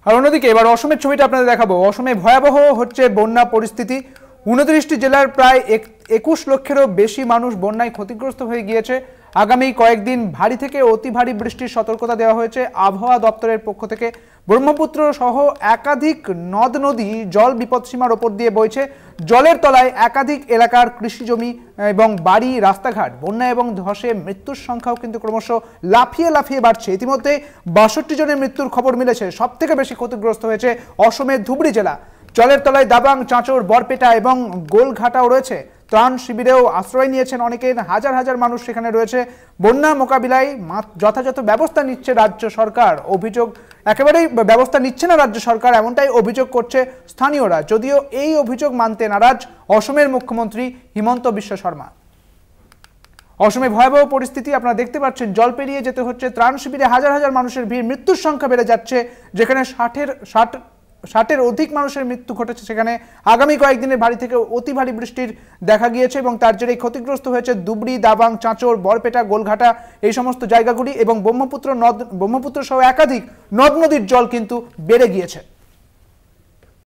আর অন্যদিকে এবার অসমের ছবিটা আপনাদের দেখাবো। অসমে ভয়াবহ হচ্ছে বন্যা পরিস্থিতি। 29টি জেলার প্রায় 21 লক্ষেরও বেশি মানুষ বন্যায় ক্ষতিগ্রস্ত হয়ে গিয়েছে। আগামী কয়েকদিন ভারী থেকে অতি ভারী বৃষ্টির সতর্কতা দেওয়া হয়েছে আবহাওয়া দপ্তরের পক্ষ থেকে। ব্রহ্মপুত্র সহ একাধিক নদ নদী জল বিপদসীমার ওপর দিয়ে বইছে। জলের তলায় একাধিক এলাকার কৃষিজমি এবং বাড়ি, রাস্তাঘাট। বন্যা এবং ধসে মৃত্যুর সংখ্যাও কিন্তু ক্রমশ লাফিয়ে লাফিয়ে বাড়ছে। ইতিমধ্যে 62 জনের মৃত্যুর খবর মিলেছে। সব থেকে বেশি ক্ষতিগ্রস্ত হয়েছে অসমের ধুবড়ী জেলা। জলের তলায় দাবাং, চাঁচর, বরপেটা এবং গোলঘাটাও রয়েছে। ত্রাণ শিবিরেও আশ্রয় নিয়েছেন অনেকে। হাজার হাজার মানুষ সেখানে রয়েছে। বন্যা মোকাবিলায় যথাযথ ব্যবস্থা নিচ্ছে রাজ্য সরকার। অভিযোগ একেবারেই ব্যবস্থা নিচ্ছে না রাজ্য সরকার, এমনটাই অভিযোগ করছে স্থানীয়রা। যদিও এই অভিযোগ মানতে নারাজ অসমের মুখ্যমন্ত্রী হিমন্ত বিশ্ব শর্মা। অসমে ভয়াবহ পরিস্থিতি আপনারা দেখতে পাচ্ছেন। জল পেরিয়ে যেতে হচ্ছে। ত্রাণ শিবিরে হাজার হাজার মানুষের ভিড়। মৃত্যুর সংখ্যা বেড়ে যাচ্ছে। যেখানে 60-এর অধিক মানুষের মৃত্যু ঘটেছে, সেখানে আগামী কয়েকদিনের ভারী থেকে অতি ভারী বৃষ্টির দেখা গিয়েছে এবং তার জেরেই ক্ষতিগ্রস্ত হয়েছে ধুবড়ী, দাবাং, চাঁচর, বরপেটা, গোলঘাটা এই সমস্ত জায়গাগুলি এবং ব্রহ্মপুত্র সহ একাধিক নদ নদীর জল কিন্তু বেড়ে গিয়েছে।